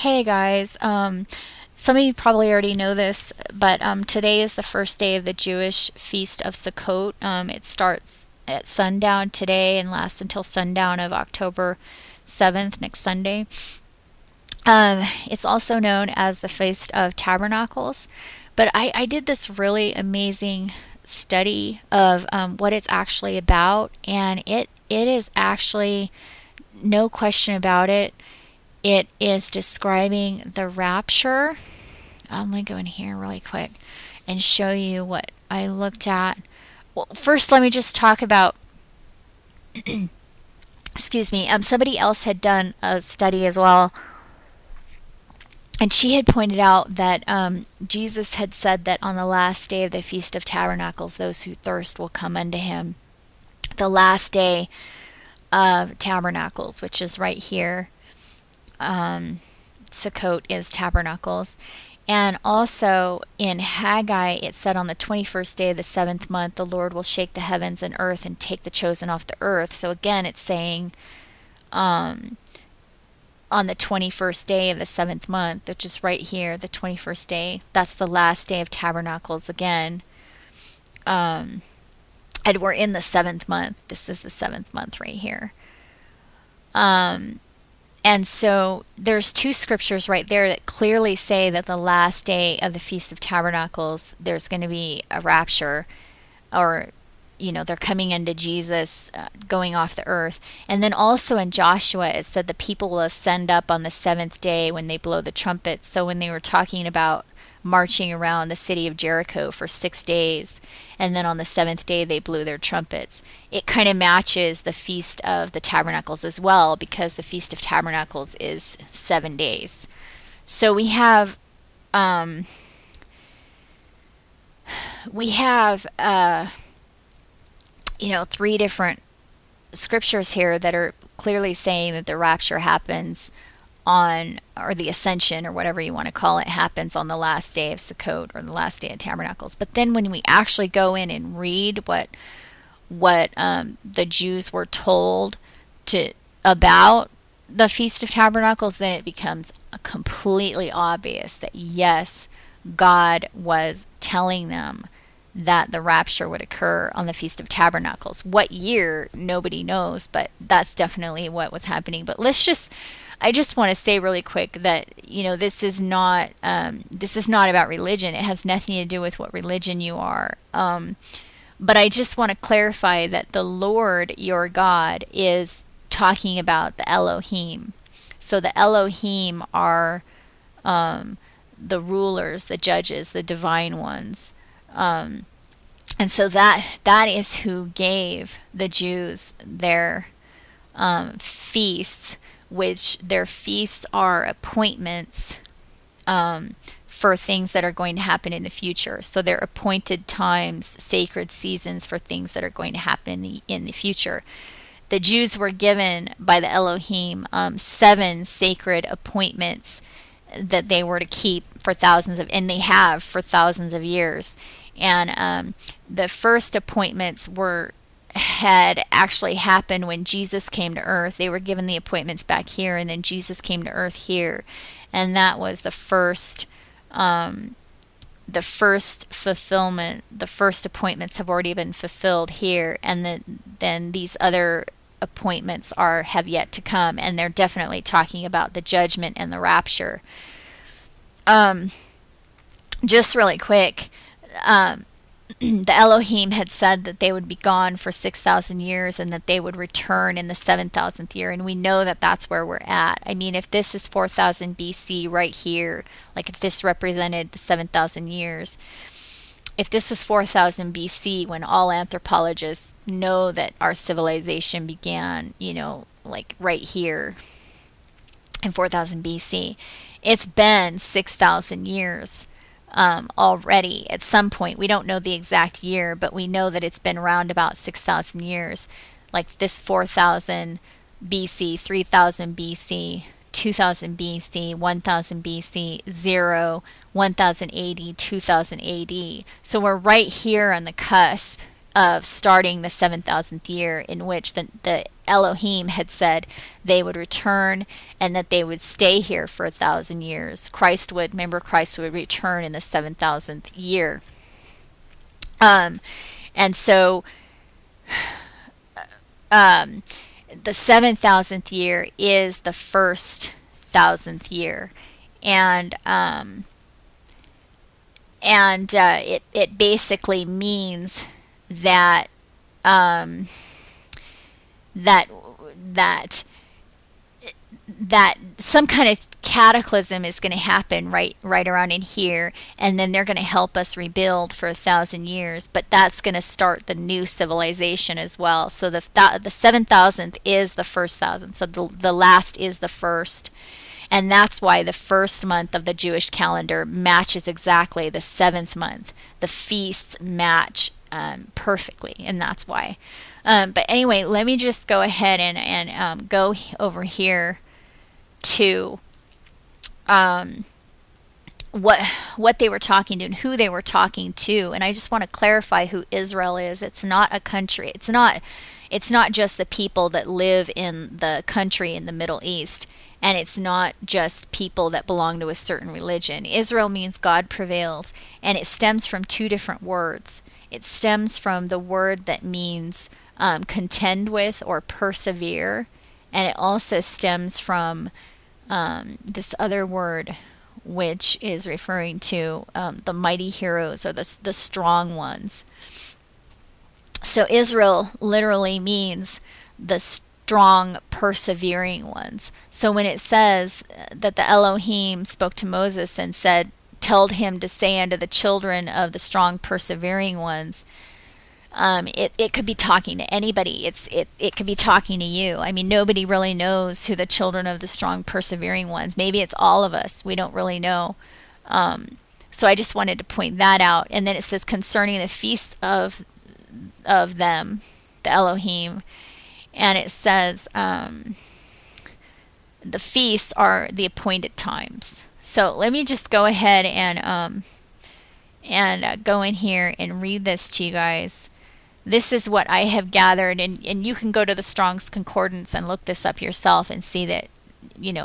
Hey guys, some of you probably already know this, but today is the first day of the Jewish Feast of Sukkot. It starts at sundown today and lasts until sundown of October 7th, next Sunday. It's also known as the Feast of Tabernacles, but I did this really amazing study of what it's actually about, and it is actually, no question about it, it is describing the rapture. Let me go in here really quick and show you what I looked at. Well, first let me just talk about excuse me, somebody else had done a study as well, and she had pointed out that Jesus had said that on the last day of the Feast of Tabernacles, those who thirst will come unto him. The last day of Tabernacles, which is right here. Sukkot is Tabernacles. And also in Haggai, it said on the 21st day of the 7th month, the Lord will shake the heavens and earth and take the chosen off the earth. So again, it's saying on the 21st day of the 7th month, which is right here, the 21st day, that's the last day of Tabernacles again. And we're in the 7th month. This is the 7th month right here. And so there's two scriptures right there that clearly say that the last day of the Feast of Tabernacles, there's going to be a rapture, or, you know, they're coming into Jesus, going off the earth. And then also in Joshua, it said the people will ascend up on the 7th day when they blow the trumpets. So when they were talking about marching around the city of Jericho for 6 days, and then on the 7th day they blew their trumpets, it kind of matches the Feast of the Tabernacles as well, because the Feast of Tabernacles is 7 days. So we have you know, 3 different scriptures here that are clearly saying that the rapture happens on, or the ascension, or whatever you want to call it, happens on the last day of Sukkot, or the last day of Tabernacles. But then when we actually go in and read what the Jews were told about the Feast of Tabernacles, then it becomes completely obvious that yes, God was telling them that the rapture would occur on the Feast of Tabernacles. What year, nobody knows, but that's definitely what was happening. But I just want to say really quick that, you know, this is not about religion. It has nothing to do with what religion you are. But I just want to clarify that the Lord your God is talking about the Elohim. So the Elohim are the rulers, the judges, the divine ones. And so that is who gave the Jews their feasts, which their feasts are appointments for things that are going to happen in the future. So they're appointed times, sacred seasons for things that are going to happen in the future. The Jews were given by the Elohim 7 sacred appointments that they were to keep for and they have for thousands of years. And the first appointments had actually happened when Jesus came to earth. They were given the appointments back here, and then Jesus came to earth here, and that was the first fulfillment. The first appointments have already been fulfilled here, and then these other appointments have yet to come, and they're definitely talking about the judgment and the rapture. Just really quick, the Elohim had said that they would be gone for 6,000 years and that they would return in the 7,000th year. And we know that that's where we're at. I mean, if this is 4,000 BC right here, like if this represented the 7,000 years, if this was 4,000 BC when all anthropologists know that our civilization began, you know, like right here in 4,000 BC, it's been 6,000 years. Already at some point. We don't know the exact year, but we know that it's been around about 6,000 years. Like this 4,000 BC, 3,000 BC, 2,000 BC, 1,000 BC, 0, 1,000 AD, 2,000 AD. So we're right here on the cusp of starting the 7,000th year, in which the Elohim had said they would return and that they would stay here for 1,000 years. Christ would return in the 7,000th year. And so the 7,000th year is the first 1,000th year, and it basically means that that some kind of cataclysm is going to happen right around in here, and then they're going to help us rebuild for 1,000 years. But that's going to start the new civilization as well. So the 7,000th is the first 1,000. So the last is the first. And that's why the first month of the Jewish calendar matches exactly the 7th month. The feasts match perfectly, and that's why. But anyway, let me just go ahead and go over here to what they were talking to and who they were talking to. And I just want to clarify who Israel is. It's not a country. It's not just the people that live in the country in the Middle East. And it's not just people that belong to a certain religion. Israel means God prevails, and it stems from two different words. It stems from the word that means contend with or persevere, and it also stems from this other word, which is referring to the mighty heroes, or the strong ones. So Israel literally means the strong, persevering ones. So when it says that the Elohim spoke to Moses and told him to say unto the children of the strong, persevering ones, it could be talking to anybody. It could be talking to you. I mean, nobody really knows who the children of the strong, persevering ones. Maybe it's all of us. We don't really know. So I just wanted to point that out. And then it says concerning the feasts of them, the Elohim. And it says the feasts are the appointed times. So let me just go ahead and go in here and read this to you guys. This is what I have gathered, and you can go to the Strong's Concordance and look this up yourself and see that,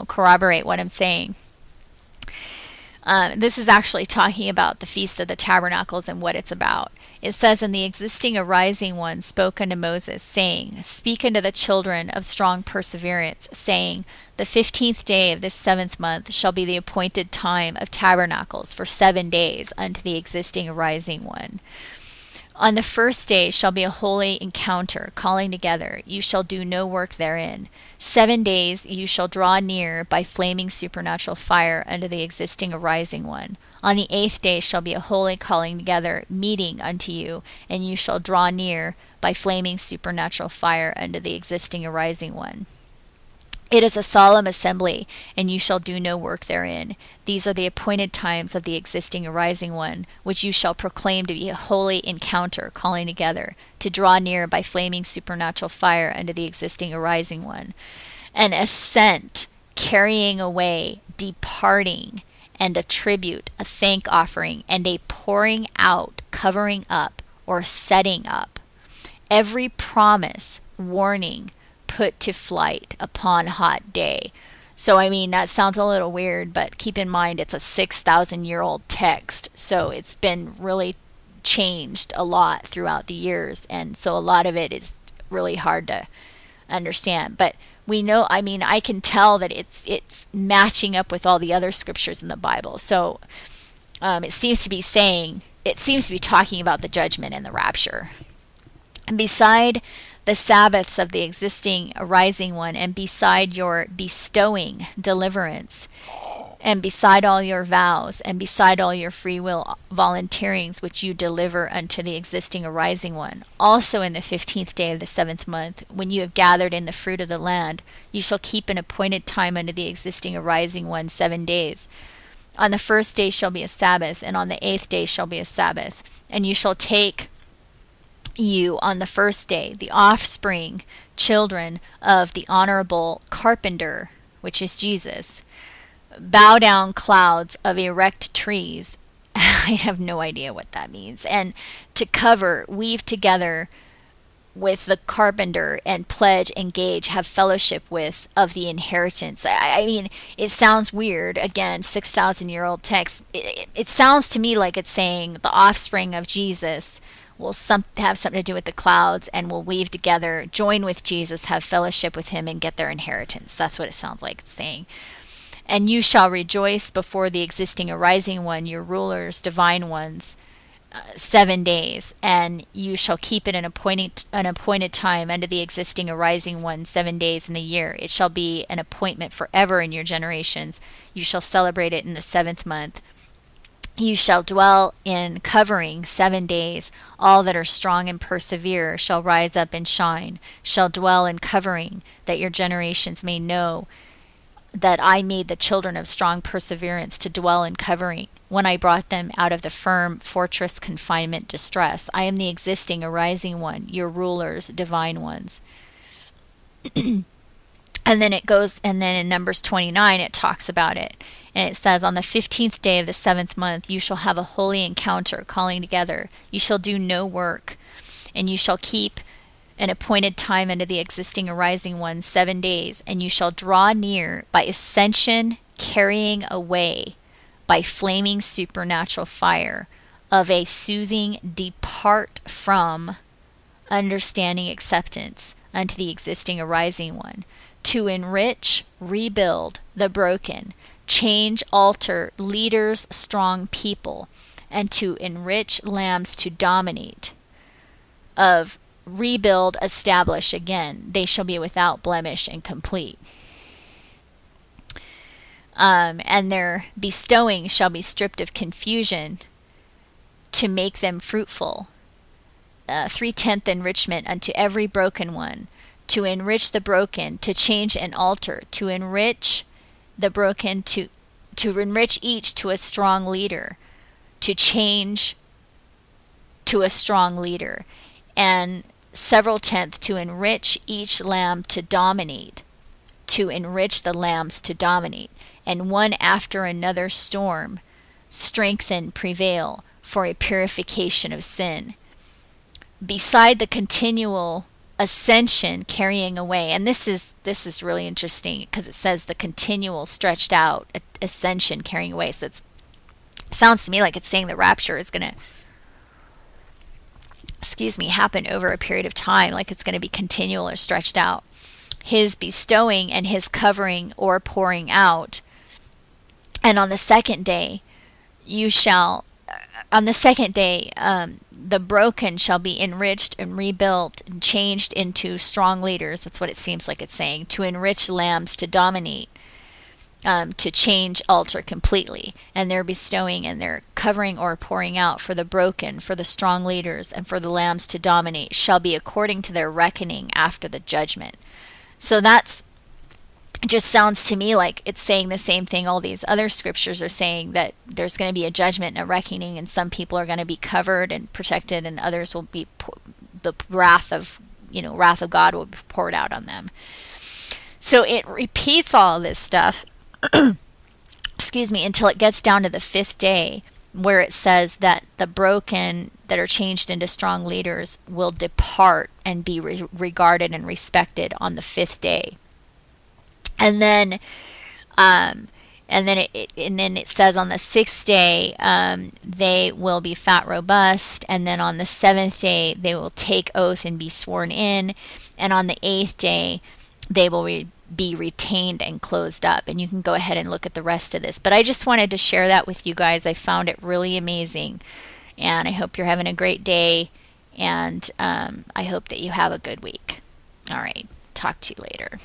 corroborate what I'm saying. This is actually talking about the Feast of the Tabernacles and what it's about. It says, "And the existing arising one spoke unto Moses, saying, Speak unto the children of strong perseverance, saying, The 15th day of this 7th month shall be the appointed time of tabernacles for 7 days unto the existing arising one. On the first day shall be a holy encounter, calling together. You shall do no work therein. 7 days you shall draw near by flaming supernatural fire unto the existing arising one. On the 8th day shall be a holy calling together, meeting unto you, and you shall draw near by flaming supernatural fire unto the existing arising one. It is a solemn assembly, and you shall do no work therein. These are the appointed times of the existing arising one, which you shall proclaim to be a holy encounter, calling together, to draw near by flaming supernatural fire unto the existing arising one. An ascent, carrying away, departing, and a tribute, a thank offering, and a pouring out, covering up, or setting up. Every promise, warning, put to flight upon hot day." So I mean, that sounds a little weird, but keep in mind it's a 6,000-year-old text, so it's been really changed a lot throughout the years, and so a lot of it is really hard to understand. But we know, I mean, I can tell that it's matching up with all the other scriptures in the Bible. So it seems to be talking about the judgment and the rapture. And beside the Sabbaths of the existing arising one, and beside your bestowing deliverance, and beside all your vows, and beside all your free will volunteerings which you deliver unto the existing arising one, also in the 15th day of the 7th month, when you have gathered in the fruit of the land, you shall keep an appointed time unto the existing arising one 7 days. On the first day shall be a Sabbath, and on the 8th day shall be a Sabbath. And you shall take you on the first day the offspring, children of the honorable carpenter, which is Jesus, bow down clouds of erect trees I have no idea what that means. And to cover, weave together with the carpenter, and pledge, engage, have fellowship with, of the inheritance. I mean, it sounds weird. Again, 6,000-year-old text. It sounds to me like it's saying the offspring of Jesus will have something to do with the clouds and will weave together, join with Jesus, have fellowship with him, and get their inheritance. That's what it sounds like it's saying. And you shall rejoice before the existing arising one, your rulers, divine ones, 7 days, and you shall keep it an appointed time unto the existing arising one 7 days in the year. It shall be an appointment forever in your generations. You shall celebrate it in the 7th month. You shall dwell in covering 7 days. All that are strong and persevere shall rise up and shine, shall dwell in covering, that your generations may know that I made the children of strong perseverance to dwell in covering, when I brought them out of the firm fortress confinement distress. I am the existing arising one, your rulers, divine ones. And then it goes, and then in Numbers 29 it talks about it. And it says, on the 15th day of the 7th month you shall have a holy encounter, calling together. You shall do no work, and you shall keep an appointed time unto the existing arising one 7 days, and you shall draw near by ascension, carrying away by flaming supernatural fire of a soothing depart from understanding acceptance unto the existing arising one, to enrich, rebuild the broken, change, alter leaders, strong people, and to enrich lambs to dominate, of rebuild, establish again. They shall be without blemish and complete. And their bestowing shall be stripped of confusion, to make them fruitful. 3/10 enrichment unto every broken one, to enrich the broken, to change and alter, to enrich the broken, to enrich each to a strong leader, to change to a strong leader, and several tenth to enrich each lamb to dominate, to enrich the lambs to dominate, and one after another storm, strengthen, prevail for a purification of sin, beside the continual ascension carrying away. And this is really interesting, because it says the continual stretched out ascension carrying away. So it sounds to me like it's saying the rapture is going to happen over a period of time, like it's going to be continual or stretched out. His bestowing and his covering or pouring out. And on the second day, the broken shall be enriched and rebuilt and changed into strong leaders. That's what it seems like it's saying. To enrich lambs to dominate, to change, alter completely. And their bestowing and their covering or pouring out for the broken, for the strong leaders, and for the lambs to dominate shall be according to their reckoning after the judgment. So that's just sounds to me like it's saying the same thing all these other scriptures are saying, that there's going to be a judgment and a reckoning, and some people are going to be covered and protected, and others will be, the wrath of God will be poured out on them. So it repeats all of this stuff until it gets down to the 5th day, where it says that the broken that are changed into strong leaders will depart and be regarded and respected on the 5th day. And then it says on the 6th day they will be fat, robust, and then on the 7th day they will take oath and be sworn in, and on the 8th day they will be retained and closed up. And you can go ahead and look at the rest of this. But I just wanted to share that with you guys. I found it really amazing, and I hope you're having a great day, and I hope that you have a good week. All right, talk to you later.